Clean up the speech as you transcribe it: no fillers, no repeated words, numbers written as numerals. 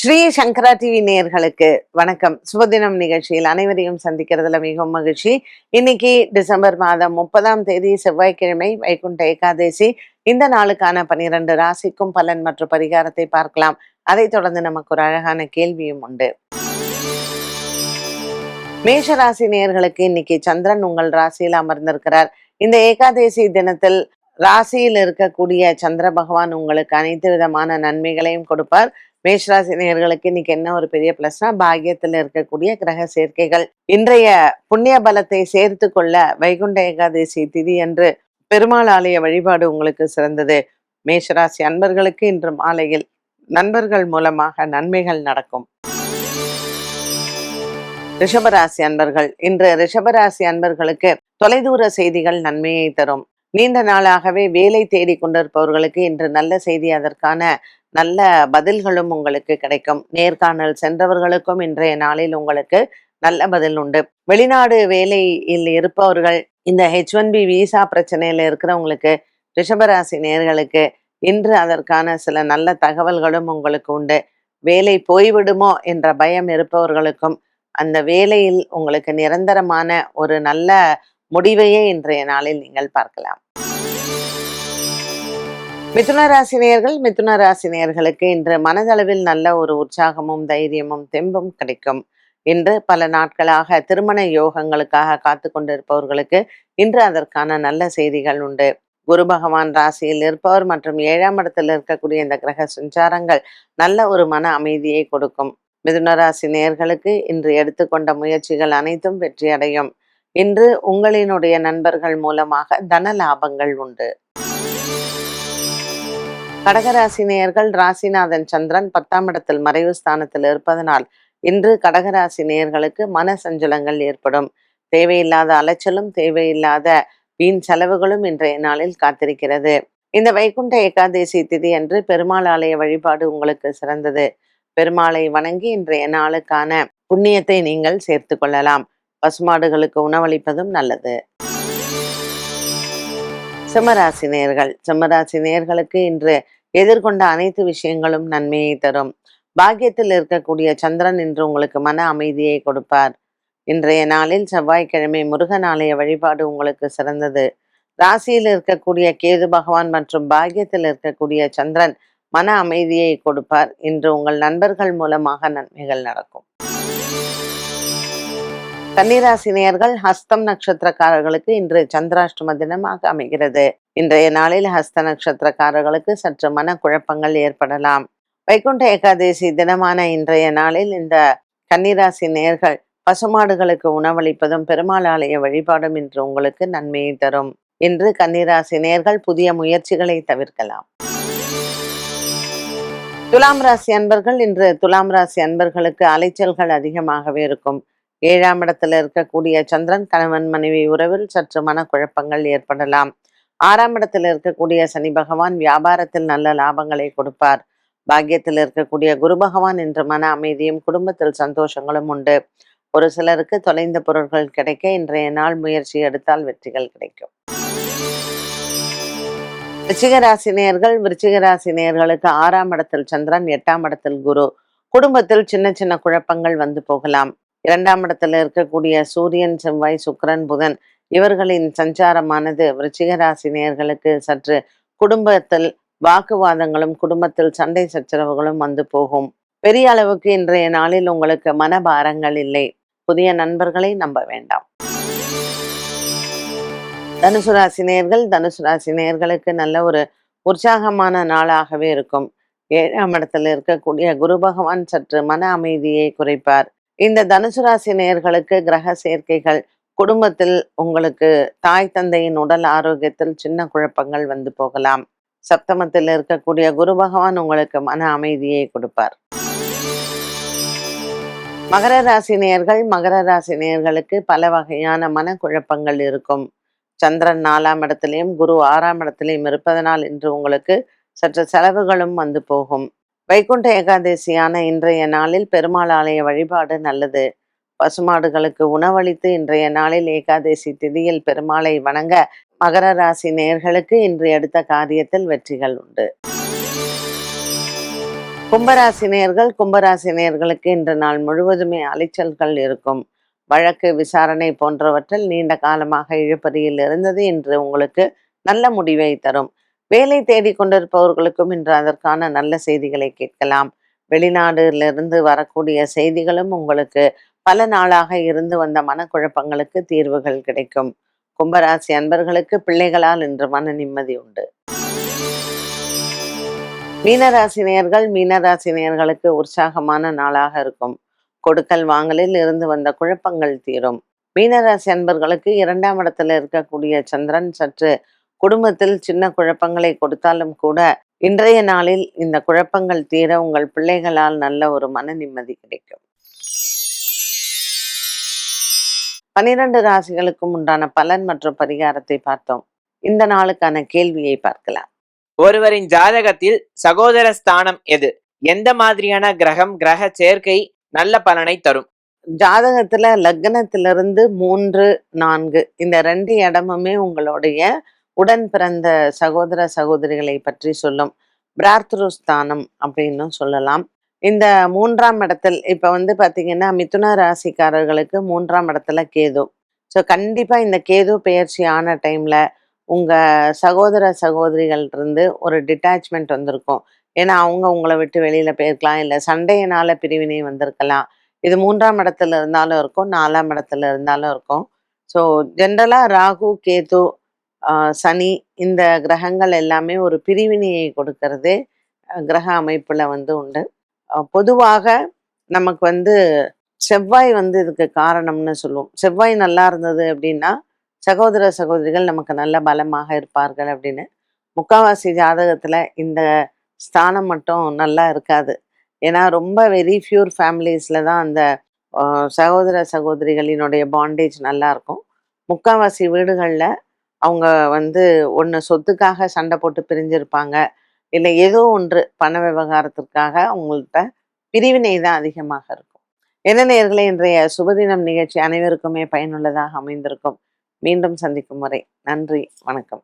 ஸ்ரீ சங்கரா TV நேயர்களுக்கு வணக்கம். சுபதினம் நிகழ்ச்சியில் அனைவரையும் சந்திக்கிறதுல மிகவும் மகிழ்ச்சி. இன்னைக்கு டிசம்பர் மாதம் 30ஆம் தேதி செவ்வாய்க்கிழமை, வைகுண்ட ஏகாதசி. இந்த நாளுக்கான 12 ராசிக்கும் பலன் மற்றும் பரிகாரத்தை பார்க்கலாம். அதைத் தொடர்ந்து நமக்கு ஒரு அழகான கேள்வியும் உண்டு. மேஷ ராசி நேயர்களுக்கு இன்னைக்கு சந்திரன் உங்கள் ராசியில் அமர்ந்திருக்கிறார். இந்த ஏகாதசி தினத்தில் ராசியில் இருக்கக்கூடிய சந்திர பகவான் உங்களுக்கு அனைத்து விதமான நன்மைகளையும் கொடுப்பார். மேஷராசி நேயர்களுக்கு இன்னைக்கு என்ன ஒரு பெரிய பிளஸ்னா, பாக்கியத்தில் இருக்கக்கூடிய கிரக சேர்க்கைகள் இன்றைய புண்ணிய பலத்தை சேர்த்து கொள்ள வைகுண்ட ஏகாதசி திதி என்று பெருமாள் ஆலய வழிபாடு உங்களுக்கு சிறந்தது. மேஷராசி அன்பர்களுக்கு இன்று மாலையில் நண்பர்கள் மூலமாக நன்மைகள் நடக்கும். ரிஷபராசி அன்பர்கள், இன்று ரிஷபராசி அன்பர்களுக்கு தொலைதூர செய்திகள் நன்மையை தரும். நீண்ட நாளாகவே வேலை தேடி கொண்டிருப்பவர்களுக்கு இன்று நல்ல செய்தி, அதற்கான நல்ல பதில்களும் உங்களுக்கு கிடைக்கும். நேர்காணல் சென்றவர்களுக்கும் இன்றைய நாளில் உங்களுக்கு நல்ல பதில் உண்டு. வெளிநாடு வேலையில் இருப்பவர்கள், இந்த H1B விசா பிரச்சனையில இருக்கிறவங்களுக்கு, ரிஷபராசி நேயர்களுக்கு இன்று அதற்கான சில நல்ல தகவல்களும் உங்களுக்கு உண்டு. வேலை போய்விடுமோ என்ற பயம் இருப்பவர்களுக்கும் அந்த வேலையில் உங்களுக்கு நிரந்தரமான ஒரு நல்ல முடிவையே இன்றைய நாளில் நீங்கள் பார்க்கலாம். மிதுன ராசி நேயர்களுக்கு இன்று மனதளவில் நல்ல ஒரு உற்சாகமும் தைரியமும் தெம்பும் கிடைக்கும். இன்று பல நாட்களாக திருமண யோகங்களுக்காக காத்து கொண்டிருப்பவர்களுக்கு இன்று அதற்கான நல்ல செய்திகள் உண்டு. குரு பகவான் ராசியில் இருப்பவர் மற்றும் 7ஆம் இடத்தில் இருக்கக்கூடிய இந்த கிரக சஞ்சாரங்கள் நல்ல ஒரு மன அமைதியை கொடுக்கும். மிதுன ராசி நேயர்களுக்கு இன்று எடுத்துக்கொண்ட முயற்சிகள் அனைத்தும் வெற்றி அடையும். இன்று உங்களினுடைய நண்பர்கள் மூலமாக தன லாபங்கள் உண்டு. கடகராசி நேயர்கள், ராசிநாதன் சந்திரன் 10ஆம் இடத்தில் மறைவு ஸ்தானத்தில் இருப்பதனால் இன்று கடகராசி நேயர்களுக்கு மன சஞ்சலங்கள் ஏற்படும். தேவையில்லாத அலைச்சலும் தேவையில்லாத வீண் செலவுகளும் இன்றைய நாளில் காத்திருக்கிறது. இந்த வைகுண்ட ஏகாதசி திதி அன்று பெருமாள் ஆலய வழிபாடு உங்களுக்கு சிறந்தது. பெருமாளை வணங்கி இன்றைய நாளுக்கான புண்ணியத்தை நீங்கள் சேர்த்து கொள்ளலாம். பசுமாடுகளுக்கு உணவளிப்பதும் நல்லது. சிம்மராசி நேயர்களுக்கு இன்று எதிர்கொண்ட அனைத்து விஷயங்களும் நன்மையை தரும். பாக்கியத்தில் இருக்கக்கூடிய சந்திரன் இன்று உங்களுக்கு மன அமைதியை கொடுப்பார். இன்றைய நாளில் செவ்வாய்க்கிழமை முருகன் ஆலய வழிபாடு உங்களுக்கு சிறந்தது. ராசியில் இருக்கக்கூடிய கேது பகவான் மற்றும் பாக்கியத்தில் இருக்கக்கூடிய சந்திரன் மன அமைதியை கொடுப்பார். இன்று உங்கள் நண்பர்கள் மூலமாக நன்மைகள் நடக்கும். கன்னிராசி நேயர்கள், ஹஸ்தம் நட்சத்திரக்காரர்களுக்கு இன்று சந்திராஷ்டம தினமாக அமைகிறது. இன்றைய நாளில் ஹஸ்த நட்சத்திரக்காரர்களுக்கு சற்று மன குழப்பங்கள் ஏற்படலாம். வைகுண்ட ஏகாதசி தினமான இன்றைய நாளில் இந்த கன்னிராசி நேயர்கள் பசுமாடுகளுக்கு உணவளிப்பதும் பெருமாள் ஆலய வழிபாடும் இன்று உங்களுக்கு நன்மையை தரும். இன்று கன்னிராசி நேயர்கள் புதிய முயற்சிகளை தவிர்க்கலாம். துலாம் ராசி அன்பர்கள், இன்று துலாம் ராசி அன்பர்களுக்கு அலைச்சல்கள் அதிகமாகவே இருக்கும். 7ஆம் இடத்துல இருக்கக்கூடிய சந்திரன் கணவன் மனைவி உறவில் சற்று மனக்குழப்பங்கள் ஏற்படலாம். 6ஆம் இடத்தில் இருக்கக்கூடிய சனி பகவான் வியாபாரத்தில் நல்ல லாபங்களை கொடுப்பார். பாக்கியத்தில் இருக்கக்கூடிய குரு பகவான் இன்று மன அமைதியும் குடும்பத்தில் சந்தோஷங்களும் உண்டு. ஒரு சிலருக்கு தொலைந்த பொருட்கள் கிடைக்க இன்றைய நாள் முயற்சி எடுத்தால் வெற்றிகள் கிடைக்கும். விருச்சிக ராசி நேயர்களுக்கு 6ஆம் இடத்தில் சந்திரன், 8ஆம் இடத்தில் குரு. குடும்பத்தில் சின்ன சின்ன குழப்பங்கள் வந்து போகலாம். 2ஆம் இடத்துல இருக்கக்கூடிய சூரியன், செவ்வாய், சுக்கிரன், புதன் இவர்களின் சஞ்சாரமானது விருச்சிக ராசி நேயர்களுக்கு சற்று குடும்பத்தில் வாக்குவாதங்களும் குடும்பத்தில் சண்டை சச்சரவுகளும் வந்து போகும். பெரிய அளவுக்கு இன்றைய நாளில் உங்களுக்கு மனபாரங்கள் இல்லை. புதிய நண்பர்களை நம்ப வேண்டாம். தனுசு ராசி நேயர்களுக்கு நல்ல ஒரு உற்சாகமான நாளாகவே இருக்கும். 7ஆம் இடத்தில் இருக்கக்கூடிய குரு பகவான் சற்று மன அமைதியை குறைப்பார். இந்த தனுசு ராசி நேயர்களுக்கு கிரக சேர்க்கைகள் குடும்பத்தில் உங்களுக்கு தாய் தந்தையின் உடல் ஆரோக்கியத்தில் சின்ன குழப்பங்கள் வந்து போகலாம். சப்தமத்தில் இருக்கக்கூடிய குரு பகவான் உங்களுக்கு மன அமைதியை கொடுப்பார். மகர ராசி நேயர்களுக்கு பல வகையான மன குழப்பங்கள் இருக்கும். சந்திரன் 4ஆம் இடத்திலையும் குரு 6ஆம் இடத்திலையும் இருப்பதனால் இன்று உங்களுக்கு சற்று செலவுகளும் வந்து போகும். வைகுண்ட ஏகாதசியான இன்றைய நாளில் பெருமாள் ஆலய வழிபாடு நல்லது. பசுமாடுகளுக்கு உணவளித்து இன்றைய நாளில் ஏகாதசி திதியில் பெருமாளை வணங்க மகர ராசி நேயர்களுக்கு இன்று எடுத்த காரியத்தில் வெற்றிகள் உண்டு. கும்பராசினியர்களுக்கு இன்று நாள் முழுவதுமே அலைச்சல்கள் இருக்கும். வழக்கு விசாரணை போன்றவற்றில் நீண்ட காலமாக இழுபறியில் இருந்தது இன்று உங்களுக்கு நல்ல முடிவை தரும். வேலை தேடிக் கொண்டிருப்பவர்களுக்கும் இன்று அதற்கான நல்ல செய்திகளை கேட்கலாம். வெளிநாடுகளிலிருந்து வரக்கூடிய செய்திகளும் உங்களுக்கு பல நாளாக இருந்து வந்த மனக்குழப்பங்களுக்கு தீர்வுகள் கிடைக்கும். கும்பராசி அன்பர்களுக்கு பிள்ளைகளால் இன்று மன நிம்மதி உண்டு. மீனராசினியர்களுக்கு உற்சாகமான நாளாக இருக்கும். கொடுக்கல் வாங்கலில் இருந்து வந்த குழப்பங்கள் தீரும். மீனராசி அன்பர்களுக்கு 2ஆம் இடத்துல இருக்கக்கூடிய சந்திரன் சற்று குடும்பத்தில் சின்ன குழப்பங்களை கொடுத்தாலும் கூட இன்றைய நாளில் இந்த குழப்பங்கள் தீர உங்கள் பிள்ளைகளால் நல்ல ஒரு மன நிம்மதி கிடைக்கும். 12 ராசிகளுக்கும் உண்டான பலன் மற்றும் பரிகாரத்தை பார்த்தோம். இந்த நாளுக்கான கேள்வியை பார்க்கலாம். ஒருவரின் ஜாதகத்தில் சகோதர ஸ்தானம் எது? எந்த மாதிரியான கிரக சேர்க்கை நல்ல பலனை தரும்? ஜாதகத்துல லக்னத்திலிருந்து 3, 4 இந்த 2 இடமுமே உங்களுடைய உடன் பிறந்த சகோதர சகோதரிகளை பற்றி சொல்லும். பிரார்த்தருஸ்தானம் அப்படின்னு சொல்லலாம். இந்த 3ஆம் இடத்தில் இப்ப பாத்தீங்கன்னா மிதுன ராசிக்காரர்களுக்கு 3ஆம் இடத்துல கேது. ஸோ கண்டிப்பா இந்த கேது பெயர்ச்சி ஆன டைம்ல உங்க சகோதர சகோதரிகள் இருந்து ஒரு டிட்டாச்மெண்ட் வந்திருக்கும். ஏன்னா அவங்க உங்களை விட்டு வெளியில போயிருக்கலாம், இல்லை சண்டையினால பிரிவினை வந்திருக்கலாம். இது 3ஆம் இடத்துல இருந்தாலும் இருக்கும், 4ஆம் இடத்துல இருந்தாலும் இருக்கும். ஸோ ஜென்ரலா ராகு, கேது, சனி இந்த கிரகங்கள் எல்லாமே ஒரு பிரிவினையை கொடுக்கறதே கிரக அமைப்புல உண்டு. பொதுவாக நமக்கு செவ்வாய் இதுக்கு காரணம்னு சொல்லுவோம். செவ்வாய் நல்லா இருந்தது அப்படின்னா சகோதர சகோதரிகள் நமக்கு நல்ல பலமாக இருப்பார்கள் அப்படின்னு. முக்காவாசி ஜாதகத்துல இந்த ஸ்தானம் மட்டும் நல்லா இருக்காது. ஏன்னா ரொம்ப வெரி ஃபியூர் ஃபேமிலிஸ்ல தான் அந்த சகோதர சகோதரிகளினுடைய பாண்டேஜ் நல்லா இருக்கும். முக்காவாசி வீடுகளில் அவங்க ஒன்று சொத்துக்காக சண்டை போட்டு பிரிஞ்சிருப்பாங்க, இல்லை ஏதோ ஒன்று பண விவகாரத்திற்காக அவங்கள்ட்ட பிரிவினை தான் அதிகமாக இருக்கும். என்ன நேயர்களே, இன்றைய சுபதினம் நிகழ்ச்சி அனைவருக்குமே பயனுள்ளதாக அமைந்திருக்கும். மீண்டும் சந்திக்கும் வரை நன்றி, வணக்கம்.